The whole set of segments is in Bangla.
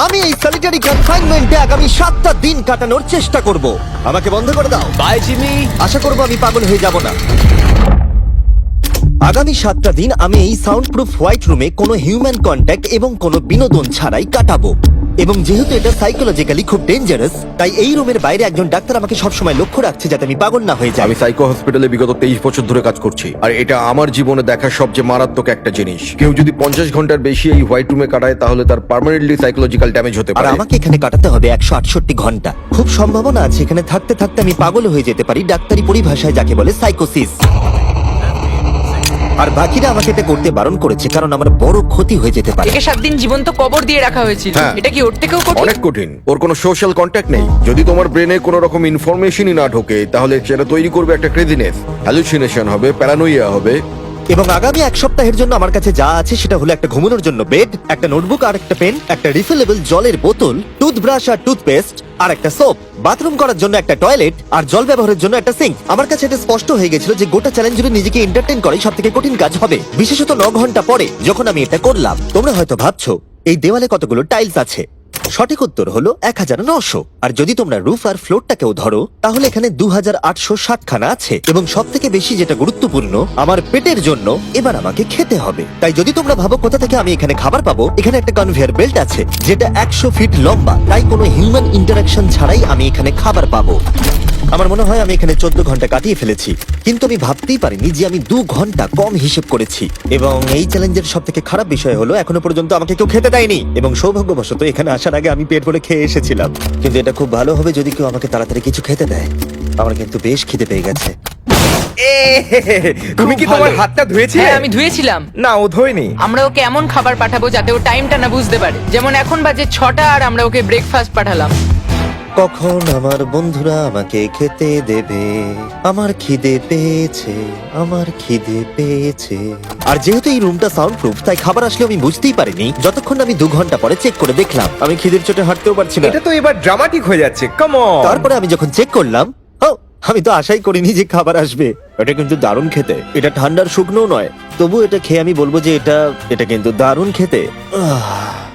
আমি এই সলিটারি কনফাইনমেন্টে আগামী 7টা দিন কাটানোর চেষ্টা করব। আমাকে বন্ধ করে দাও। Bye Jimmy. আশা করব আমি পাগল হয়ে যাব না। আগামী 7টা দিন আমি এই সাউন্ড প্রুফ হোয়াইট রুমে কোনো হিউম্যান কন্ট্যাক্ট এবং কোনো বিনোদন ছাড়াই কাটাবো। এবং যেহেতু এটা সাইকোলজিক্যালি খুব ডেঞ্জারাস, তাই এই রুমের বাইরে একজন ডাক্তার আমাকে সবসময় লক্ষ্য রাখছে যাতে আমি পাগল না হয়ে যাই। আমি সাইকো হসপিটালে বিগত 23 বছর ধরে কাজ করছি, আর এটা আমার জীবনে দেখা সবচেয়ে মারাত্মক একটা জিনিস। কেউ যদি 50 ঘন্টার বেশি এই হোয়াইট রুমে কাটায় তাহলে তার পার্মানেন্টলি সাইকোলজিক্যাল ড্যামেজ হতে আর পারে। আমাকে এখানে কাটাতে হবে 168 ঘন্টা। খুব সম্ভাবনা আছে এখানে থাকতে থাকতে আমি পাগল হয়ে যেতে পারি, ডাক্তারি পরিভাষায় যাকে বলে সাইকোসিস। আর বাকিরা আমাকে এটা করতে বারণ করেছে কারণ আমার বড় ক্ষতি হয়ে যেতে পারে। একে 7 দিন জীবন্ত কবর দিয়ে রাখা হয়েছিল। হ্যাঁ। এটা কি ওর থেকেও কঠিন? অনেক কঠিন। ওর কোনো সোশ্যাল কন্ট্যাক্ট নেই। যদি তোমার ব্রেনে কোনো রকম ইনফরমেশনই না ঢোকে তাহলে সেটা তৈরি করবে একটা ক্রেজিনেস, হ্যালুসিনেশন হবে, প্যারানোইয়া হবে। এবং আগামী 1 সপ্তাহের জন্য আমার কাছে যা আছে সেটা হলো একটা ঘুমানোর জন্য বেড, একটা নোটবুক আর একটা পেন, একটা রিফিলেবল জলের বোতল, টুথব্রাশ আর টুথপেস্ট আর একটা সোপ, বাথরুম করার জন্য একটা টয়লেট আর জল ব্যবহারের জন্য একটা সিঙ্ক। আমার কাছে এটা স্পষ্ট হয়ে গেছিল যে গোটা চ্যালেঞ্জ জুড়ে নিজেকে এন্টারটেইন করাই সবথেকে কঠিন কাজ হবে, বিশেষত 9 ঘন্টা পরে যখন আমি এটা করলাম। তোমরা হয়তো ভাবছো এই দেওয়ালে কতগুলো টাইলস আছে। সঠিক উত্তর হলো 1900। আর যদি তোমরা রুফ আর ফ্লোরটাকেও ধরো তাহলে এখানে 2860 খানা আছে। এবং সব থেকে বেশি যেটা গুরুত্বপূর্ণ, আমার পেটের জন্য এবার আমাকে খেতে হবে। তাই যদি তোমরা ভাবো কোথা থেকে আমি এখানে খাবার পাবো, এখানে একটা কনভেয়ার বেল্ট আছে যেটা 100 ফিট লম্বা। তাই কোনো হিউম্যান ইন্টারাকশন ছাড়াই আমি এখানে খাবার পাবো। আমার মনে হয় আমি এখানে 14 ঘন্টা কাটিয়ে ফেলেছি, কিন্তু আমি ভাবতেই পারিনি যে আমি 2 ঘন্টা কম হিসেব করেছি। এবং এই চ্যালেঞ্জের সব থেকে খারাপ বিষয় হলো এখনো পর্যন্ত আমাকে কেউ খেতে দেয়নি। এবং সৌভাগ্যবশত এখানে আসার আগে আমি পেট ভরে খেয়ে এসেছিলাম। কিন্তু এটা খুব ভালো হবে যদি কেউ আমাকে তাড়াতাড়ি কিছু খেতে দেয়। আমার কিন্তু বেশ খিদে পেয়ে গেছে। তুমি কি তোমার হাতটা ধুয়েছিলে? হ্যাঁ, আমি ধুয়েছিলাম। না, ও ধোয়নি। আমরা ওকে এমন খাবার পাঠাবো যাতে ও টাইমটা না বুঝতে পারে। যেমন এখন বাজে 6টা আর আমরা ওকে ব্রেকফাস্ট পাঠালাম। কখন আমার বন্ধুরা আমাকে খেতে দেবে? আমার খিদে পেয়েছে, আমার খিদে পেয়েছে। আর যেহেতু এই রুমটা সাউন্ড প্রুফ, তাই খাবার আসলে আমি বুঝতেই পারিনি যতক্ষণ আমি 2 ঘন্টা পরে চেক করে দেখলাম। আমি খিদের চোটে হাঁটতেও পারছি না। এটা তো এবার ড্রামাটিক হয়ে যাচ্ছে। Come on. তারপরে আমি যখন চেক করলাম, আমি তো আশাই করিনি যে খাবার আসবে। এটা কিন্তু দারুণ খেতে। এটা ঠান্ডার শুকনো নয়, তবু এটা খেয়ে আমি বলবো যে এটা কিন্তু দারুণ খেতে।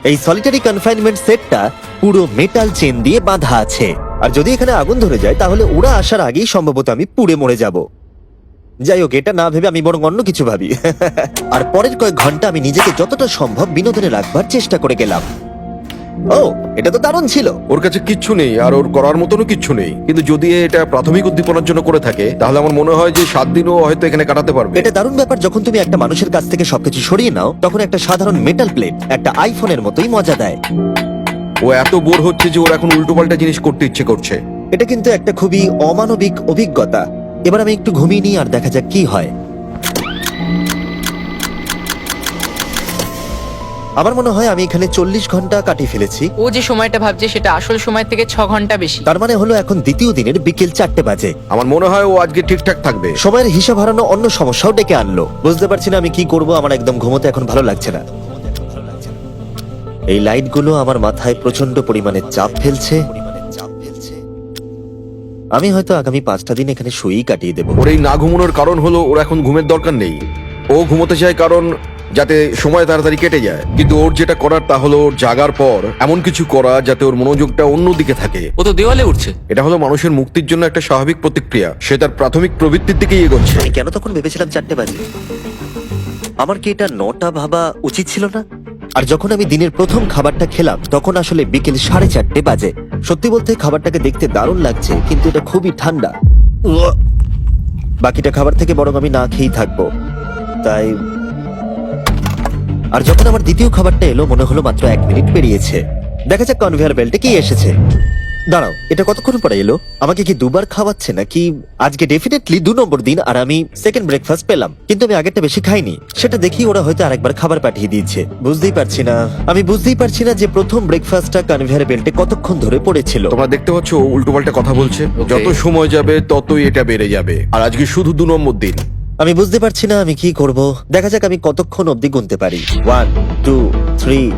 এই সলিটারি কনফাইনমেন্ট সেটটা পুরো মেটাল চেন দিয়ে বাঁধা আছে। আর যদি এখানে আগুন ধরে যায় তাহলে ওরা আসার আগেই সম্ভবত আমি পুড়ে মরে যাব। যাই হোক, এটা না ভেবে আমি বরং অন্য কিছু ভাবি। আর পরের কয়েক ঘন্টা আমি নিজেকে যতটা সম্ভব বিনোদনে রাখবার চেষ্টা করে গেলাম। এটা তো দারুণ ছিল। ওর কাছে কিচ্ছু নেই আর ওর করার মতনও কিচ্ছু নেই, কিন্তু যদি এটা প্রাথমিক উদ্দীপনার জন্য করে থাকে তাহলে আমার মনে হয় যে 7 দিনও হয়তো এখানে কাটাতে পারবে। এটা দারুণ ব্যাপার, যখন তুমি একটা মানুষের কাছ থেকে সবকিছু সরিয়ে নাও তখন একটা সাধারণ মেটাল প্লেট একটা আইফোনের মতোই মজা দেয়। ও এত বোর হচ্ছে যে ওর এখন উল্টোপাল্টা জিনিস করতে ইচ্ছে করছে। এটা কিন্তু একটা খুবই অমানবিক অভিজ্ঞতা। এবার আমি একটু ঘুমিয়ে নিই আর দেখা যাক কি হয়। আমার মনে হয় আমি এখানে 40 ঘন্টা কাটিয়ে ফেলেছি। ও যে সময়টা ভাবছে সেটা আসল সময় থেকে 6 ঘন্টা বেশি। তার মানে হলো এখন দ্বিতীয় দিনের বিকেল 4টে বাজে। আমার মনে হয় ও আজকে ঠিকঠাক থাকবে। সময়ের হিসাব হারানো অন্য সমস্যাও ডেকে আনলো। বুঝতে পারছি না আমি কি করব। আমার একদম ঘুমোতে এখন ভালো লাগছে না। এই লাইটগুলো আমার মাথায় প্রচন্ড পরিমাণে চাপ ফেলছে। আমি হয়তো আগামী 5টা দিন এখানে শুয়েই কাটিয়ে দেবো। ওর এই না ঘুমানোর কারণ হলো ওর এখন ঘুমের দরকার নেই। ও ঘুমোতে চায় কারণ যাতে সময় তাড়াতাড়ি কেটে যায়, কিন্তু ওর যেটা করার তা হলো ওর জাগার পর এমন কিছু করা যাতে ওর মনোযোগটা অন্যদিকে থাকে। ও তো দেওয়ালে উঠছে। এটা হলো মানুষের মুক্তির জন্য একটা স্বাভাবিক প্রতিক্রিয়া। সে তার প্রাথমিক প্রবৃত্তির দিকেই এগোচ্ছে। আমি কেন তখন ভেবেছিলাম 4টে বাজে? আমার কি এটা 9টা ভাবা উচিত ছিল না? আর যখন আমি দিনের প্রথম খাবারটা খেলাম তখন আসলে বিকেল 4:30 বাজে। সত্যি বলতে খাবারটাকে দেখতে দারুণ লাগছে, কিন্তু এটা খুবই ঠান্ডা। বাকিটা খাবার থেকে বরং আমি না খেয়েই থাকবো। তাই আর যখন আমার দ্বিতীয় খাবারটা এলো মনে হলো মাত্র 1 মিনিট পেরিয়েছে। দেখা যাক কনভেয়ার বেল্টে কি এসেছে। দাঁড়াও, এটা কতক্ষণ পরে এলো? আমাকে কি দুবার খাওয়াচ্ছে নাকি? আজকে ডেফিনেটলি 2 নম্বর দিন আর আমি সেকেন্ড ব্রেকফাস্ট পেলাম, কিন্তু আমি আগেরটা বেশি খাইনি। সেটা দেখি ওরা হয়তো আরেকবার খাবার পাঠিয়ে দিয়েছে। বুঝতেই পারছি না যে প্রথম ব্রেকফাস্টটা কনভেয়ার বেল্টে কতক্ষণ ধরে পড়েছিল। তোমরা দেখতে পাচ্ছ ও উল্টোপাল্টা কথা বলছে। যত সময় যাবে ততই এটা বেড়ে যাবে। আর আজকে শুধু 2 নম্বর দিন। আমি বুঝতে পারছি না আমি কি করব। দেখা যাক আমি কতক্ষণ অবধি গুনতে পারি। 1 2 3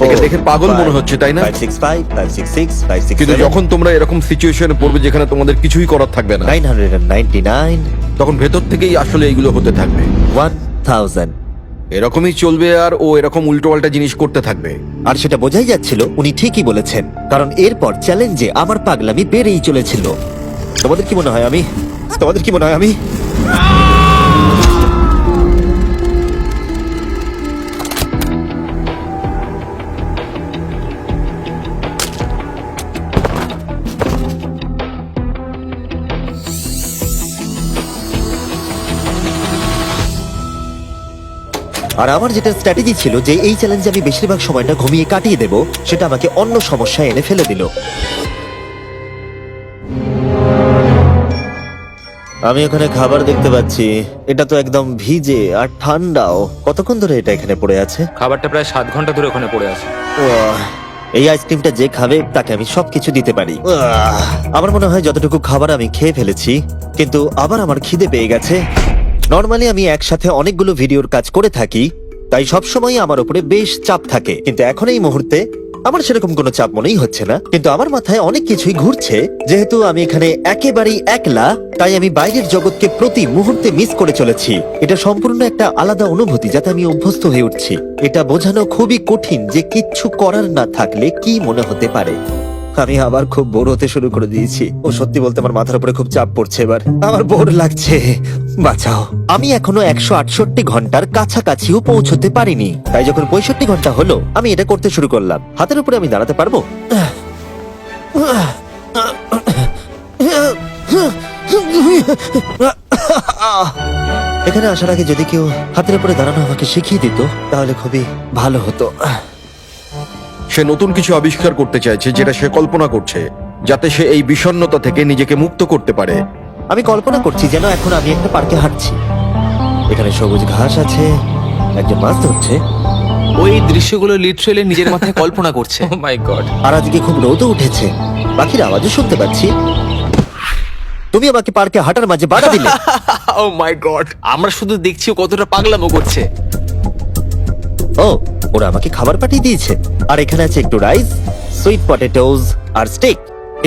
একে দেখে পাগল মনে হচ্ছে, তাই না? 5 6 5 5 6 6 5 6 কিন্তু যখন তোমরা এরকম সিচুয়েশনে পড়বে যেখানে তোমাদের কিছুই করার থাকবে না, 999 তখন ভেতর থেকেই আসলে এইগুলো হতে থাকবে। 1000 এরকমই চলবে আর ও এরকম উল্টোপাল্টা জিনিস করতে থাকবে। আর সেটা বোঝাই যাচ্ছিল উনি ঠিকই বলেছেন, কারণ এরপর চ্যালেঞ্জে আমার পাগলামি বেড়েই চলেছিল। তোমাদের কি মনে হয় আমি আর আমার যেটা স্ট্র্যাটেজি ছিল যে এই চ্যালেঞ্জে আমি বেশিরভাগ সময়টা ঘুমিয়ে কাটিয়ে দেব, সেটা আমাকে অন্য সমস্যায় এনে ফেলে দিল। আমি ওখানে খাবার দেখতে পাচ্ছি, এটা তো একদম ভিজে আর ঠান্ডাও। কতক্ষণ ধরে এটা এখানে পড়ে আছে? খাবারটা প্রায় 7 ঘন্টা ধরে ওখানে পড়ে আছে। উহ, এই আইসক্রিমটা যে খাবে তাকে আমি সবকিছু দিতে পারি। আমার মনে হয় যতটুকু খাবার আমি খেয়ে ফেলেছি, কিন্তু আবার আমার খিদে পেয়ে গেছে। নর্মালি আমি একসাথে অনেকগুলো ভিডিওর কাজ করে থাকি, তাই সবসময় আমার উপরে বেশ চাপ থাকে, কিন্তু এখন এই মুহূর্তে আমার সেরকম কোনো চাপ মনেই হচ্ছে না। কিন্তু আমার মাথায় অনেক কিছুই ঘুরছে। যেহেতু আমি এখানে একেবারেই একলা, তাই আমি বাইরের জগৎকে প্রতি মুহূর্তে মিস করে চলেছি। এটা সম্পূর্ণ একটা আলাদা অনুভূতি যাতে আমি অভ্যস্ত হয়ে উঠছি। এটা বোঝানো খুবই কঠিন যে কিচ্ছু করার না থাকলে কি মনে হতে পারে। আমি আবার খুব বোর হতে শুরু করে দিয়েছি। ও সত্যি বলতে আমার মাথার উপরে খুব চাপ পড়ছে এবার। আমার বোর লাগছে, বাঁচাও। আমি এখনো 168 ঘন্টার কাছাকাছিও পৌঁছতে পারিনি, তাই যখন 65 ঘন্টা হলো আমি এটা করতে শুরু করলাম। হাতের উপরে আমি দাঁড়াতে পারবো? এখানে আসার আগে যদি কেউ হাতের উপরে দাঁড়ানো আমাকে শিখিয়ে দিত তাহলে খুবই ভালো হতো। সে নতুন কিছু আবিষ্কার করতে চাইছে যেটা সে কল্পনা করছে, যাতে সে এই বিষণ্ণতা থেকে নিজেকে মুক্ত করতে পারে। আমি কল্পনা করছি যেন এখন আমি একটা পার্কে হাঁটছি। এখানে সবুজ ঘাস আছে, একজন মাছ ধরছে, ওই দৃশ্যগুলো লিটারালি নিজের মাথায় কল্পনা করছে। ও মাই গড। আর আজকে খুব রোদও উঠেছে। পাখির আওয়াজও শুনতে পাচ্ছি। তুমি আমাকে পার্কে হাঁটার মাঝে বাধা দিলে। ও মাই গড, আমরা শুধু দেখছি ও কতটা পাগলামো করছে। ও, ওরা আমাকে খাবার পাঠিয়ে দিয়েছে। আর এখানে আছে একটু রাইস, সুইট পটেটোজ আর স্টেক।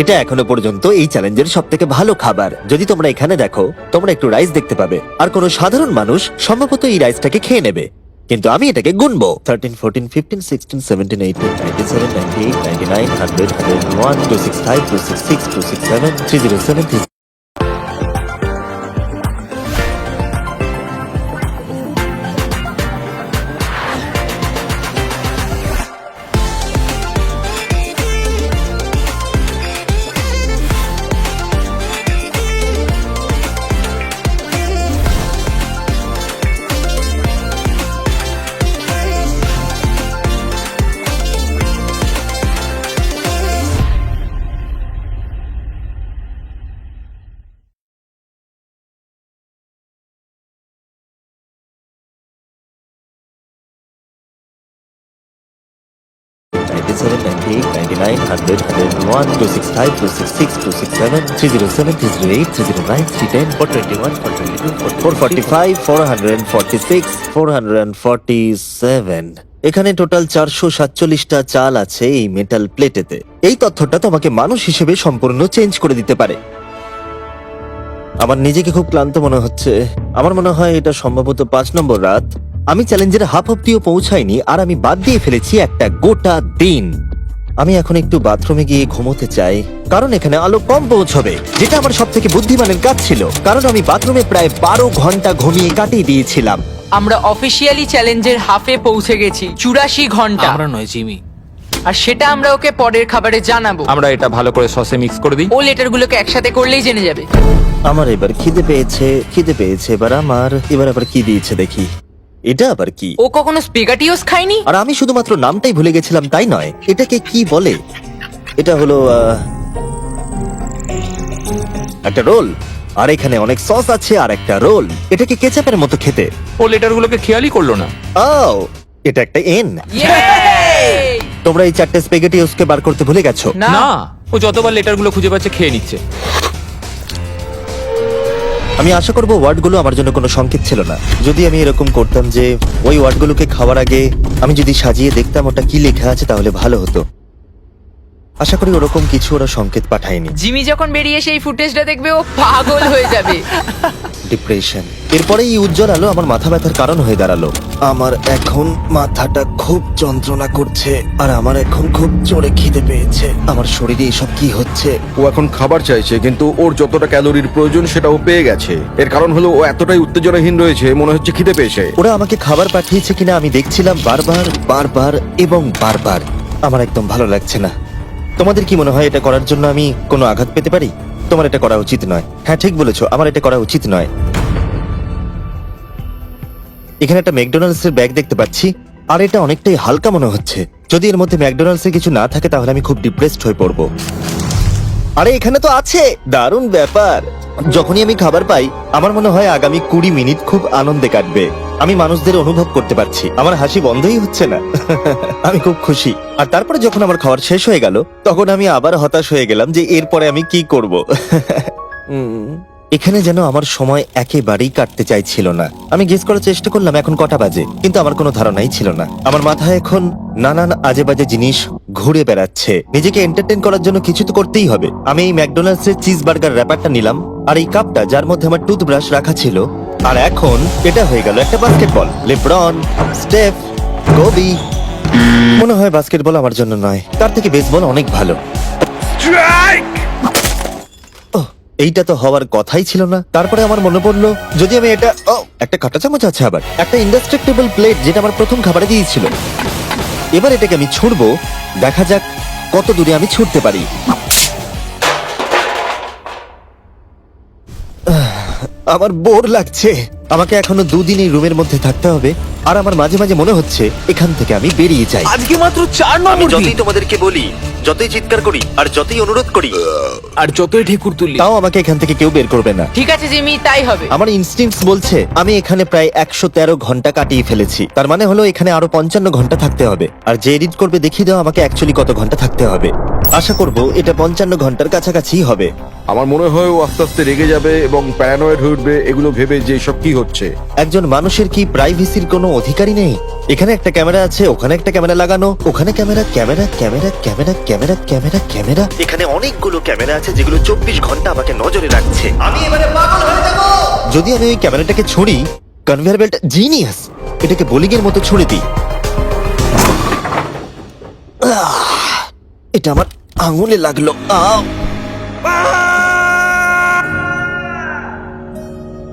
এটা এখনো পর্যন্ত এই চ্যালেঞ্জের সব থেকে ভালো খাবার। যদি তোমরা এখানে দেখো, তোমরা একটু রাইস দেখতে পাবে। আর কোনো সাধারণ মানুষ সম্ভবত এই রাইসটাকে খেয়ে নেবে, কিন্তু আমি এটাকে গুনবো। 13, 14, 15, 16, 17, 18, 97, 98, 99, 100, 101, 265, 266, 267, 307, 307. এখানে টোটাল 447টা চাল আছে এই মেটাল প্লেটেতে। এই তথ্যটা তোমাকে মানুষ হিসেবে সম্পূর্ণ চেঞ্জ করে দিতে পারে। আমার নিজেকে খুব ক্লান্ত মনে হচ্ছে। আমার মনে হয় এটা সম্ভবত 5 নম্বর রাত। আমি চ্যালেঞ্জের হাফ অব্দিও পৌঁছাইনি, আর আমি বাদ দিয়ে ফেলেছি একটা গোটা দিন। আমি এখন একটু বাথরুমে গিয়ে ঘুমোতে চাই, কারণ এখানে আলো কম পৌঁছবে, যেটা আমার সব থেকে বুদ্ধিমানের কাজ ছিল, কারণ আমি বাথরুমে প্রায় 12 ঘন্টা ঘুমিয়ে কাটিয়ে দিয়েছিলাম। আমরা অফিসিয়ালি চ্যালেঞ্জের হাফে পৌঁছে গেছি, 84 ঘন্টা। আমরা নয়, জিমি। আর সেটা আমরা ওকে পরের খাবারে জানাবো। আমরা এটা ভালো করে সসে মিক্স করে দিই। ও লেটারগুলোকে একসাথে করলেই জেনে যাবে। আমার এবার খিদে পেয়েছে এবার এবার আবার কি দিয়েছে দেখি। এটা আবার কি? ও কখনো স্পেগাটিওস খায়নি। আর আমি শুধুমাত্র নামটাই ভুলে গেছিলাম তাই নয়, এটাকে কি বলে? এটা হলো একটা রোল, আর এখানে অনেক সস আছে আর একটা রোল। এটাকে কেচাপের মতো খেতে। ও লেটারগুলোকে খেয়ালই করলো না। ও, এটা একটা এন। Yay! তোমরা এই 4টে স্পেগেটিওসকে বার করতে ভুলে গেছো। না, না, ও যতবার লেটারগুলো খুঁজে পাচ্ছে খেয়ে নিচ্ছে। আমি আশা করবো ওয়ার্ডগুলো আমার জন্য কোনো সংকেত ছিল না। যদি আমি এরকম করতাম যে ওই ওয়ার্ডগুলোকে খাওয়ার আগে আমি যদি সাজিয়ে দেখতাম ওটা কি লেখা আছে, তাহলে ভালো হতো। আশা করি ওরকম কিছু ওরা সংকেত পাঠায়নি। জিমি যখন বেরিয়ে সেই ফুটেজটা দেখবে ও পাগল হয়ে যাবে। ডিপ্রেশন। এরপরে এই উজ্জ্বল আলো আমার মাথা ব্যথার কারণ হয়ে দাঁড়ালো। আমার এখন মাথাটা খুব যন্ত্রণা করছে আর আমার এখন খুব জোরে খিদে পেয়েছে। আমার শরীরে এসব কি হচ্ছে? ও এখন খাবার চাইছে, কিন্তু ওর যতটা ক্যালোরির প্রয়োজন সেটা ও পেয়ে গেছে। এর কারণ হলো ও এতটাই উত্তেজনাহীন রয়েছে, মনে হচ্ছে খিদে পেয়েছে। ওরা আমাকে খাবার পাঠিয়েছে কিনা আমি দেখছিলাম বারবার বারবার এবং বারবার। আমার একদম ভালো লাগছে না। তোমাদের কি মনে হয় এটা করার জন্য আমি কোনো আঘাত পেতে পারি? তোমার এটা করা উচিত নয়। হ্যাঁ, ঠিক বলেছো, আমার এটা করা উচিত নয়। এখানে একটা ম্যাকডোনাল্ডস এর ব্যাগ দেখতে পাচ্ছি, আর এটা অনেকটাই হালকা মনে হচ্ছে। যদি এর মধ্যে ম্যাকডোনাল্ডস এর কিছু না থাকে তাহলে আমি খুব ডিপ্রেসড হয়ে পড়বো। আরে এখানে তো আছে, দারুণ ব্যাপার। যখনই আমি খাবার পাই আমার মনে হয় আগামী 20 মিনিট খুব আনন্দে কাটবে। আমি মানুষদের অনুভব করতে পারছি, আমার হাসি বন্ধই হচ্ছে না। আমি খুব খুশি। আর তারপরে যখন আমার খাবার শেষ হয়ে গেল তখন আমি আবার হতাশ হয়ে গেলাম যে এরপরে আমি কি করব। এখানে যেন আমার সময় একেবারেই কাটতে চাইছিল না। আমি গেস করার চেষ্টা করলাম এখন কটা বাজে, কিন্তু আমার কোনো ধারণাই ছিল না। আমার মাথায় এখন নানান আজে বাজে জিনিস ঘুরে বেড়াচ্ছে। নিজেকে এন্টারটেইন করার জন্য কিছু তো করতেই হবে। আমি এই ম্যাকডোনাল্ডস এর চিজ বার্গার র্যাপারটা নিলাম, আর এই কাপটা যার মধ্যে আমার টুথব্রাশ রাখা ছিল। আর এখন এটা হয়ে গেল একটা বাস্কেটবল। LeBron, স্টেফ, Covey. মনে হয় বাস্কেটবল আমার জন্য নয়, তার থেকে বেসবল অনেক ভালো। ওহ, এইটা তো হওয়ার কথাই ছিল না। তারপরে আমার মনে পড়লো যদি আমি এটা একটা কাঁটা চামচ আছে, আবার একটা ইনডেস্ট্রাক্টেবল প্লেট যেটা আমার প্রথম খাবারে দিয়েছিল। এবার এটাকে আমি ছুঁড়বো, দেখা যাক কত দূরে আমি ছুটতে পারি। আমার বোর লাগছে। আমাকে এখনো 2 দিন এই রুমের মধ্যে থাকতে হবে, আর আমার মাঝে মাঝে মনে হচ্ছে এখান থেকে আমি বেরিয়ে যাই। আজকে মাত্র 4 আমি নম্বর যতই দিন তোমাদেরকে বলি, যতই চিৎকার করি, আর যতই অনুরোধ করি, আর যতই ঢেকুর তুললি তাও আমাকে এখান থেকে কেউ বের করবে না। ঠিক আছে জিমি, তাই হবে। আমার ইনস্টিংক্টস বলছে আমি এখানে প্রায় 113 ঘন্টা কাটিয়ে ফেলেছি। তার মানে হলো এখানে আরো 55 ঘন্টা থাকতে হবে। আর যে এডিট করবে দেখিয়ে দাও আমাকে অ্যাকচুয়ালি কত ঘন্টা থাকতে হবে। আশা করব এটা 55 ঘন্টার কাছাকাছি হবে। আমার মনে হয় ও আস্তে আস্তে রেগে যাবে এবং প্যারানয়েড হয়ে উঠবে এগুলো ভেবে যে সব কি হচ্ছে। একজন মানুষের কি প্রাইভেসির কোনো অধিকারই নেই? এখানে একটা ক্যামেরা আছে, ওখানে একটা ক্যামেরা লাগানো, ওখানে camera camera camera camera camera camera camera. এখানে অনেকগুলো ক্যামেরা আছে যেগুলো 24 ঘন্টা আমাকে নজরে রাখছে। আমি এবারে পাগল হয়ে যাব। যদি আমি ওই ক্যামেরাটাকে ছুঁড়ি, কনভেয়ার বেল্ট জিনিয়াস, এটাকে বোলিং এর মতো ছুঁড়ে দিই। এটা আমার আঙুলে লাগলো।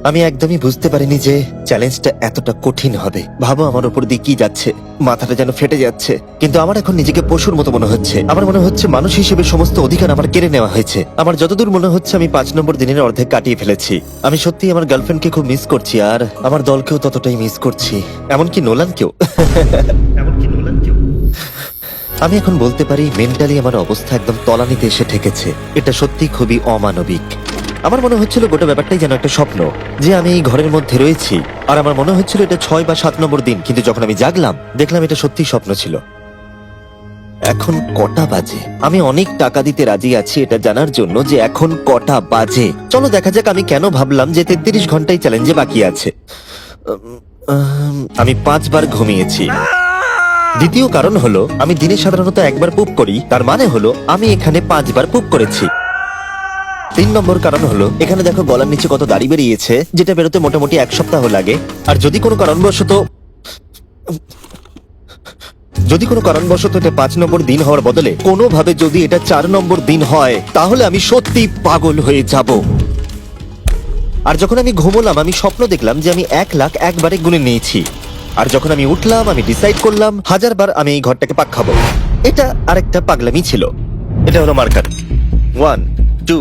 আমি একদমই বুঝতে পারিনি যে চ্যালেঞ্জটা এতটা কঠিন হবে। ভাবো আমার উপর দিয়ে কি যাচ্ছে, মাথাটা যেন ফেটে যাচ্ছে। কিন্তু আমার এখন নিজেকে পশুর মতো মনে হচ্ছে। আমার মনে হচ্ছে মানুষ হিসেবে সমস্ত অধিকার আমার কেড়ে নেওয়া হয়েছে। আমার যতদূর মনে হচ্ছে আমি 5 নম্বর দিনের অর্ধেক কাটিয়ে ফেলেছি। আমি সত্যি আমার গার্লফ্রেন্ডকে খুব মিস করছি, আর আমার দলকেও ততটাই মিস করছি, এমনকি নোলানকেও। আমি এখন বলতে পারি মেন্টালি আমার অবস্থা একদম তলানিতে এসে ঠেকেছে। এটা সত্যি খুবই অমানবিক। আমার মনে হচ্ছিল গোটা ব্যাপারটাই যেন একটা স্বপ্ন, যে আমি এই ঘরের মধ্যে রয়েছি। আর আমার মনে হচ্ছিল এটা 6 বা 7 নম্বর দিন, কিন্তু যখন আমি জাগলাম দেখলাম এটা সত্যি স্বপ্ন ছিল। এখন কটা বাজে? আমি অনেক টাকা দিতে রাজি আছি এটা জানার জন্য যে এখন কটা বাজে। চলো দেখা যাক আমি কেন ভাবলাম যে 33 ঘন্টাই চ্যালেঞ্জে বাকি আছে। আমি 5 বার ঘুমিয়েছি। দ্বিতীয় কারণ হলো আমি দিনে সাধারণত একবার পুপ করি, তার মানে হলো আমি এখানে 5 বার পুপ করেছি। 3 নম্বর কারণ হলো এখানে দেখো গলার নিচে কত দাড়ি বেরিয়েছে, যেটা বেরোতে মোটামুটি 1 সপ্তাহ লাগে। আর যদি কোনো কারণবশত এটা 5 নম্বর দিন হওয়ার বদলে কোনোভাবে যদি এটা 4 নম্বর দিন হয় তাহলে আমি সত্যি পাগল হয়ে যাব। আর যখন আমি ঘুমোলাম আমি স্বপ্ন দেখলাম যে আমি 1 লাখ একবারে গুনে নিয়েছি। আর যখন আমি উঠলাম আমি ডিসাইড করলাম 1000 বার আমি এই ঘরটাকে পাক খাবো। এটা আরেকটা পাগলামি ছিল। এটা হলো মার্কার 1 2।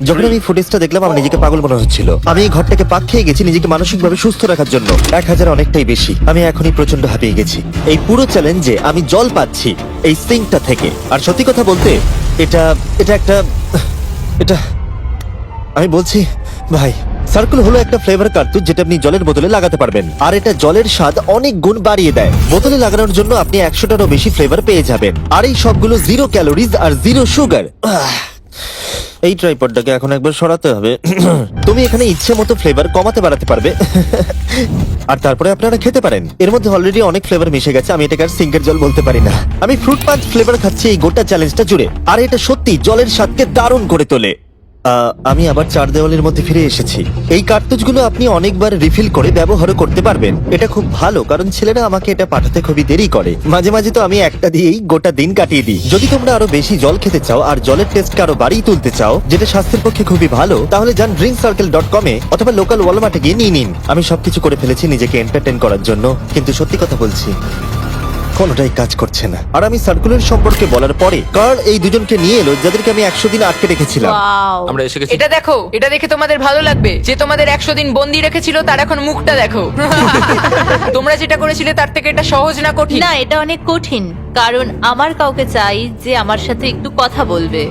যখন আমি ফুটেজটা দেখলাম আমার নিজেকে পাগল মনে হচ্ছিল। আমি এই ঘরটাকে পাক খেয়ে গেছি নিজেকে মানসিকভাবে সুস্থ রাখার জন্য। 1000 অনেকটাই বেশি। আমি এখনই প্রচন্ড হাঁপিয়ে গেছি। এই পুরো চ্যালেঞ্জে আমি জল পাচ্ছি এই সিঙ্কটা থেকে। আর সত্যি কথা বলতে এটা আমি বলছি ভাই, সার্কেল হলো একটা ফ্লেভার কার্তুজ যেটা আপনি জলের বোতলে লাগাতে পারবেন। আর এটা জলের স্বাদ অনেক গুণ বাড়িয়ে দেয়। বোতলে লাগানোর জন্য আপনি 100টারও বেশি ফ্লেভার পেয়ে যাবেন। আর এই সবগুলো 0 ক্যালোরিজ আর 0 সুগার। এই ট্রাইপডটাকে এখন একবার সরাতে হবে। তুমি এখানে ইচ্ছে মতো ফ্লেভার কমাতে বাড়াতে পারবে। আর তারপরে আপনারা খেতে পারেন। এর মধ্যে অলরেডি অনেক ফ্লেভার মিশে গেছে, আমি এটাকে আর সিঙ্কের জল বলতে পারি না। আমি ফ্রুট পাঞ্চ ফ্লেভার খাচ্ছি এই গোটা চ্যালেঞ্জটা জুড়ে, আর এটা সত্যি জলের স্বাদকে দারুণ করে তোলে। আমি আবার চার দেওয়ালের মধ্যে ফিরে এসেছি। এই কার্তুজগুলো আপনি অনেকবার রিফিল করে ব্যবহারও করতে পারবেন। এটা খুব ভালো, কারণ ছেলেরা আমাকে এটা পাঠাতে খুবই দেরি করে। মাঝে মাঝে তো আমি একটা দিয়েই গোটা দিন কাটিয়ে দিই। যদি তোমরা আরো বেশি জল খেতে চাও আর জলের টেস্টকে আরো বাড়িয়ে তুলতে চাও, যেটা স্বাস্থ্যের পক্ষে খুবই ভালো, তাহলে যান drinkcircle.com-এ অথবা লোকাল ওয়ালমার্টে গিয়ে নিয়ে নিন। আমি সবকিছু করে ফেলেছি নিজেকে এন্টারটেইন করার জন্য, কিন্তু সত্যি কথা বলছি কোনোটাই কাজ করছে না। আর আমি সার্কুলার সম্পর্কে বলার পরে কার্ল এই দুজনকে নিয়ে এলো যাদেরকে আমি 100 দিন আটকে রেখেছিলাম। ওয়াও আমরা এসে গেছি। এটা দেখো, এটা দেখে তোমাদের ভালো লাগবে। যে তোমাদের 100 দিন বন্দি রেখেছিল তার এখন মুখটা দেখো। তোমরা যেটা করেছিলে তার থেকে এটা সহজ না কঠিন? না, এটা অনেক কঠিন, কারণ আমার কাউকে চাই যে আমার সাথে একটু কথা বলবে।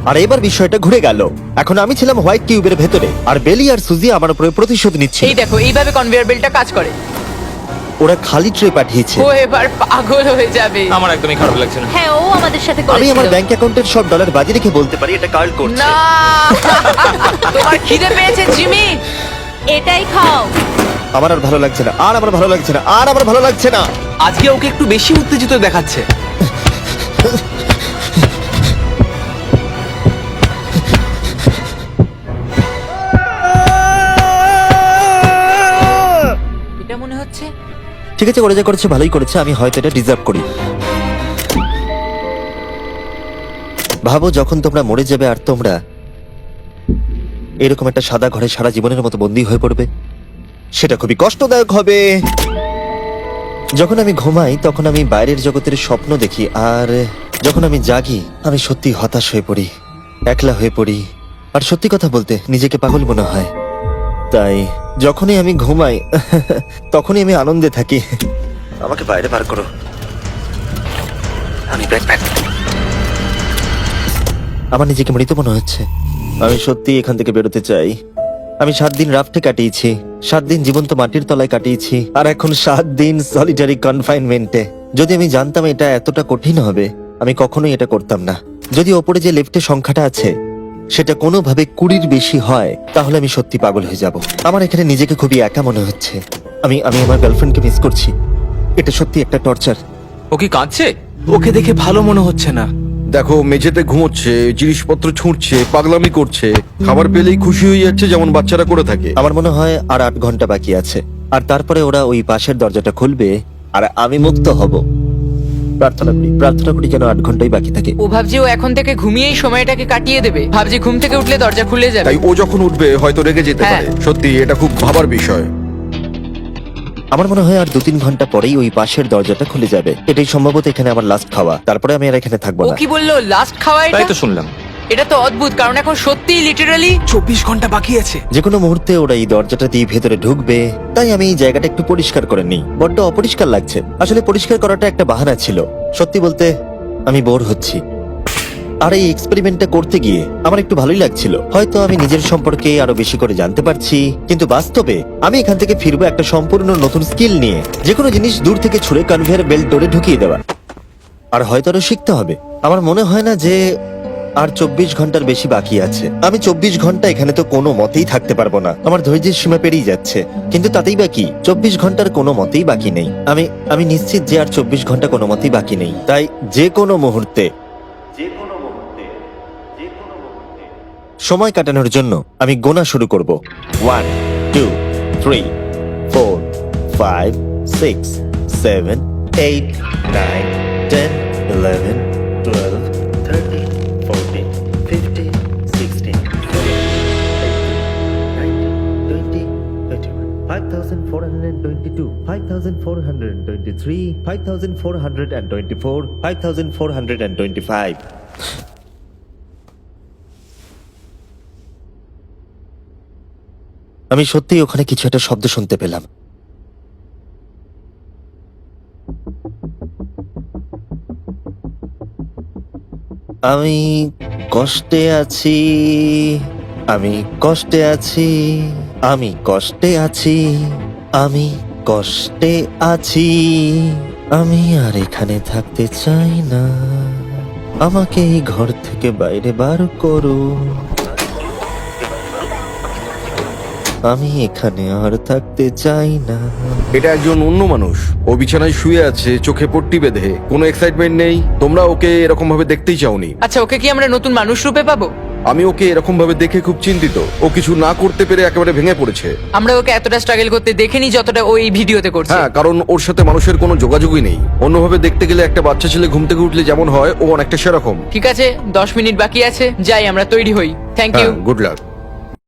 আর এবার বিষয়টা ঘুরে গেল। এখন আমি ছিলাম হোয়াইট কিউবের ভেতরে, আর বেলি আর সুজি আমার উপরে প্রতিশোধ নিচ্ছে। এই দেখো, এইভাবে কনভেয়ার বেল্টটা কাজ করে। ওরা খালি ট্রে পাঠিয়েছে। ও এবার পাগল হয়ে যাবে। আমার একদমই খারাপ লাগছে না। হ্যাঁ, ও আমাদের সাথে আমি করেছিল। আমার ব্যাংক অ্যাকাউন্টের সব ডলার বাজি রেখে বলতে পারি এটা কার্ল করছে। না, তোমার খিদে পেয়েছে জিমি? এটাই খাও। আমার আর ভালো লাগছে না, আর আমার ভালো লাগছে না, আর আমার ভালো লাগছে না। আজকে ওকে একটু বেশি উত্তেজিত দেখাচ্ছে। এটা মনে হচ্ছে ঠিক আছে, ওরা যা করেছে ভালোই করেছে। আমি হয়তো এটা ডিজার্ভ করি। ভাবো যখন তোমরা মরে যাবে আর তোমরা এরকম একটা সাদা ঘরে সারা জীবনের মতো বন্দী হয়ে পড়বে, সেটা খুবই কষ্টদায়ক হবে। যখন আমি ঘুমাই তখন আমি বাইরের জগতের স্বপ্ন দেখি, আর যখন আমি জাগি আমি সত্যি হতাশ হয়ে পড়ি, একলা হয়ে পড়ি, আর সত্যি কথা বলতে নিজেকে পাগল মনে হয়। তাই যখনই আমি ঘুমাই তখনই আমি আনন্দে থাকি। আমাকে বাইরে বার করো, আমি ব্যাকপ্যাক। আমার নিজেকে মৃত মনে হচ্ছে। আমি সত্যি এখান থেকে বেরোতে চাই। আমি 7 দিন রাফটে কাটিয়েছি, 7 দিন জীবন্ত মাটির তলায় কাটিয়েছি, আর এখন 7 দিন সলিটারি কনফাইনমেন্টে। যদি আমি জানতাম এটা এতটা কঠিন হবে, আমি কখনোই এটা করতাম না। যদি ওপরে যে লেফটে সংখ্যাটা আছে সেটা কোনোভাবে 20-র বেশি হয়, তাহলে আমি সত্যি পাগল হয়ে যাব। আমার এখানে নিজেকে খুবই একা মনে হচ্ছে। আমি আমার গার্লফ্রেন্ডকে মিস করছি। এটা সত্যি একটা টর্চার। ও কি কাঁদছে? ওকে দেখে ভালো মনে হচ্ছে না। দেখো, মেঝেতে ঘুমোচ্ছে, জিনিসপত্র ছুঁড়ছে, পাগলামি করছে, খাবার পেলেই খুশি হয়ে যাচ্ছে যেমন বাচ্চারা করে থাকে। আমার মনে হয় আর 8 ঘন্টা বাকি আছে, আর তারপরে ওরা ওই পাশের দরজাটা খুলবে আর আমি মুক্ত হব। প্রার্থনা করি যেন 8 ঘন্টাই বাকি থাকে। ও ভাবছে ও এখন থেকে ঘুমিয়েই সময়টাকে কাটিয়ে দেবে। ভাবছে ঘুম থেকে উঠলে দরজা খুলে যাবে। তাই ও যখন উঠবে হয়তো রেগে যেতে হ্যাঁ। পারে। সত্যি এটা খুব ভাবার বিষয়। আমার মনে হয় আর 2-3 ঘন্টা পরেই ওই পাশের দরজাটা খুলে যাবে। এটাই সম্ভবত এখানে আমার লাস্ট খাওয়া, তারপরে আমি আর এখানে থাকবো ও না। কি বললো, লাস্ট খাওয়া? তাই তো শুনলাম। এটা তো অদ্ভুত, কারণ এখন সত্যিই লিটারালি 24 ঘন্টা বাকি আছে। যে কোনো মুহূর্তে ওরা এই দরজাটা দিয়ে ভেতরে ঢুকবে, তাই আমি এই জায়গাটা একটু পরিষ্কার করে নিই। বড্ড অপরিষ্কার লাগছে। আসলে পরিষ্কার করাটা একটা বাহানা ছিল। সত্যি বলতে আমি বোর হচ্ছি। আর এই এক্সপেরিমেন্টটা করতে গিয়ে আমার একটু ভালোই লাগছিল। হয়তো আমি নিজের সম্পর্কে আরো বেশি করে জানতে পারছি, কিন্তু বাস্তবে আমি এখান থেকে ফিরবো একটা সম্পূর্ণ নতুন স্কিল নিয়ে। যে কোনো জিনিস দূর থেকে ছুঁড়ে কনভেয়ার বেল্ট ডোরে ঢুকিয়ে দেওয়া। আর হয়তো আরো শিখতে হবে। আমার মনে হয় না যে আর 24 ঘন্টার বেশি বাকি আছে। আমি 24 ঘন্টা এখানে তো কোনো মতেই থাকতে পারবো না। আমার ধৈর্যের সীমা পেরিয়ে যাচ্ছে। কিন্তু তাতেই বাকি 24 ঘন্টার কোনো মতেই বাকি নেই। আমি নিশ্চিত যে আর 24 ঘন্টা কোনো মতেই বাকি নেই। তাই যে কোনো মুহূর্তে সময় কাটানোর জন্য আমি গোনা শুরু করব। 1 2 3 4 5 6 7 8 9 10 11 12 13 14 15 16 17 5,422 5,423 5,424 5,425 আমি সত্যিই ওখানে কিছু একটা শব্দ শুনতে পেলাম। আমি কষ্টে আছি, আমি কষ্টে আছি, আমি কষ্টে আছি, আমি কষ্টে আছি, আমি আর এখানে থাকতে চাই না। আমাকে এই ঘর থেকে বাইরে বার করো। আমি এখানে আর থাকতে চাই না। এটা একজন অন্য মানুষ। ও বিছানায় শুয়ে আছে, চোখে পট্টি বেঁধে, কোনো এক্সাইটমেন্ট নেই। তোমরা ওকে এরকম ভাবে দেখতেই চাওনি। আচ্ছা, ওকে কি আমরা নতুন মানুষ রূপে পাবো? আমি ওকে এরকম ভাবে দেখে খুব চিন্তিত। ও কিছু না করতে পেরে একেবারে ভেঙে পড়েছে। আমরা ওকে এতটা স্ট্রাগল করতে দেখিনি যতটা ও এই ভিডিওতে করছে। হ্যাঁ, কারণ ওর সাথে মানুষের কোনো যোগাযোগই নেই। অন্যভাবে দেখতে গেলে একটা বাচ্চা ছেলে ঘুম থেকে উঠলে যেমন হয়, ও অনেকটা সেরকম। ঠিক আছে, 10 মিনিট বাকি আছে, যাই আমরা তৈরি হই। Thank you. গুড লাক।